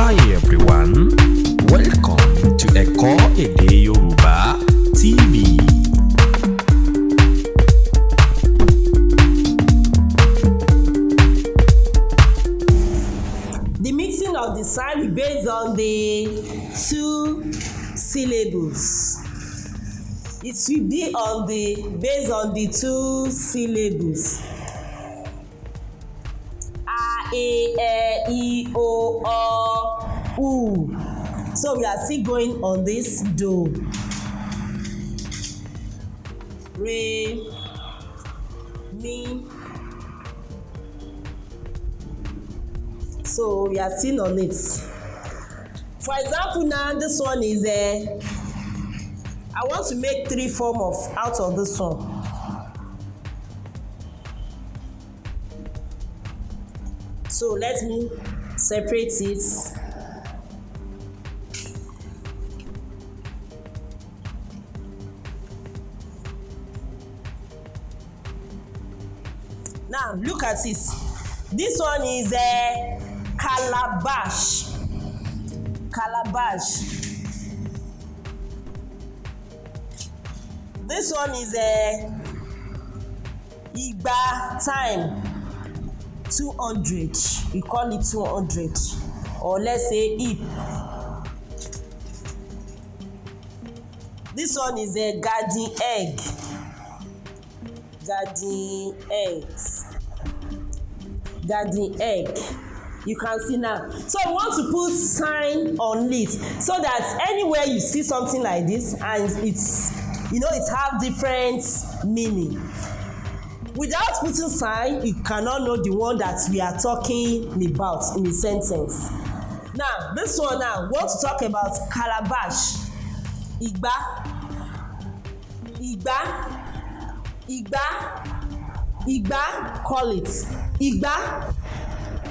Hi everyone, welcome to Ohun Ede Yoruba TV. The mixing of the sound is based on the two syllables. It will be based on the two syllables. A, E, I, O, U. So we are still going on this do. Re, mi. So we are still on it. For example, now this one is I want to make three forms out of this one. So let me separate it. Now look at this. This one is a calabash. Calabash. This one is a Igba time 200. We call it 200, or let's say hip. This one is a garden egg. Garden eggs. Garden egg. You can see now. So we want to put sign on it so that anywhere you see something like this and it's, it have different meaning. Without putting sign, you cannot know the one that we are talking about in a sentence. Now, this one now, we want to talk about calabash. Igba. Igba. Igba. Igba, call it. Igba.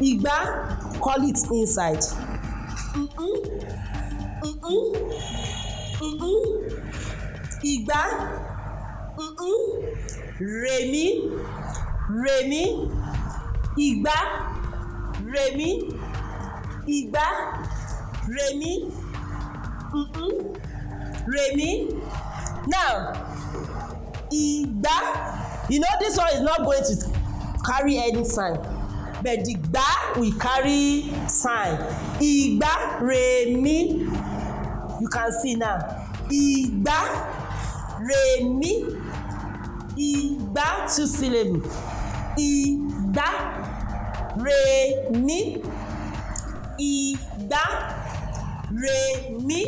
Igba, call it inside. Igba. Remi. Remi. Igba. Remi. Igba. Remi. Remi. Now, Igba, this one is not going to carry any sign, but the Igba will carry sign. Igba, Remi. You can see now. Igba, Remi. Igba, two syllables. Igba, Remi. Igba, Remi.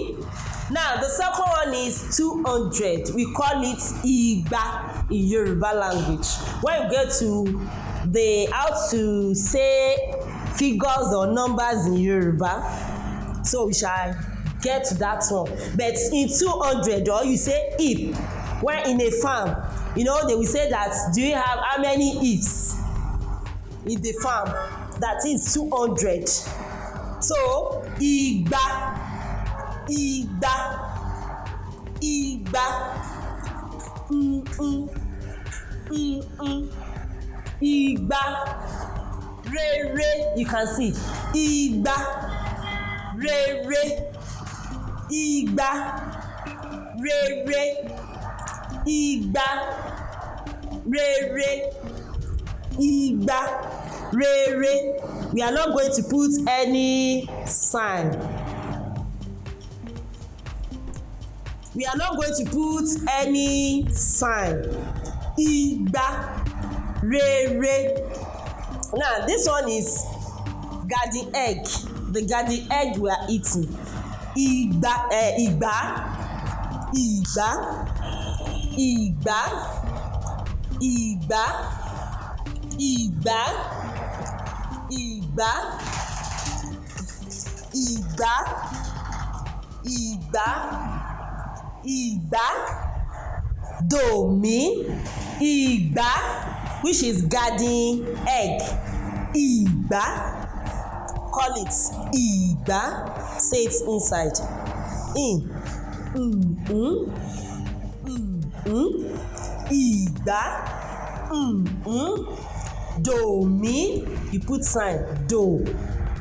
Now the second one is 200. We call it Igba in Yoruba language. When you get to how to say figures or numbers in Yoruba, so we shall get to that one. But in 200, or you say hip. When in a farm, they will say that, do you have how many hips in the farm? That is 200. So Igba. Igba. Igba. Igba. Re. You can see. Igba. Re. Igba. Re. Igba. Re. Igba. Re. We are not going to put any sign. We are not going to put any sign. Igba. Re. Now this one is garden egg. The garden egg we are eating. Igba. Igba. Igba. Igba. Igba. Igba. Igba. Igba. Igba. Igba. Domi. Igba, which is garden egg. Igba. Call it Igba. Say it inside. Igba. Do mi, you put sign do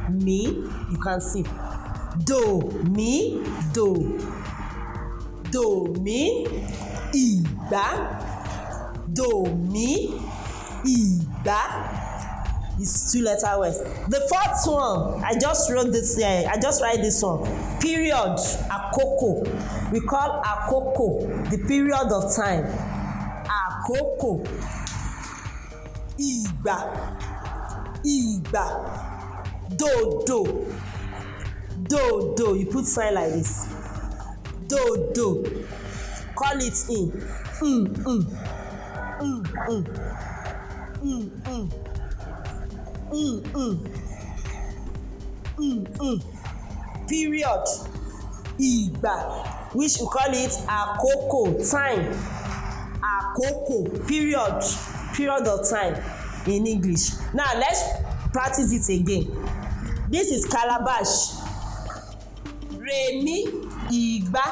mi, you can see Do, mi, do. Do, mi, Igba. Do, mi, Igba. It's 2-letter words. The fourth one, I just write this one. Period, akoko. We call akoko the period of time. Akoko. Igba. Igba. Do. Do. You put sign like this. Do. Call it in. Period. Igba, which we call it akoko, time. Akoko, period of time in English. Now let's practice it again. This is calabash. Re mi igba.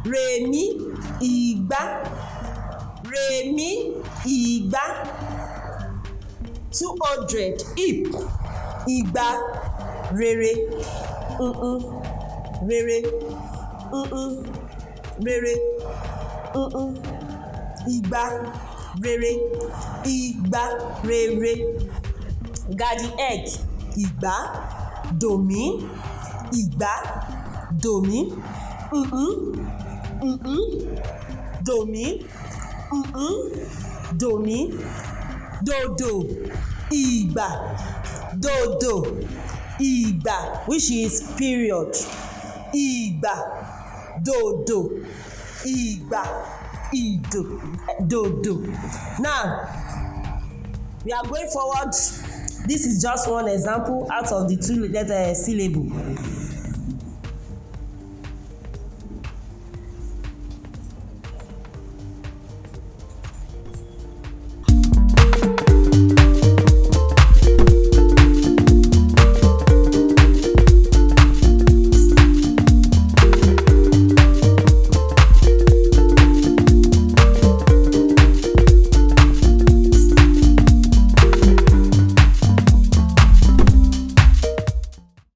Re mi igba. Re mi igba. 200 hip. Igba rere. Rere. Rere. Igba rere. Igba rere. Garden egg. Igba domi. Igba domi. Domi. Domi. Dodo. Igba. Dodo. Igba, which is period. Igba. Dodo. Igba. Dodo. Now we are going forward. This is just one example out of the 2-letter syllable.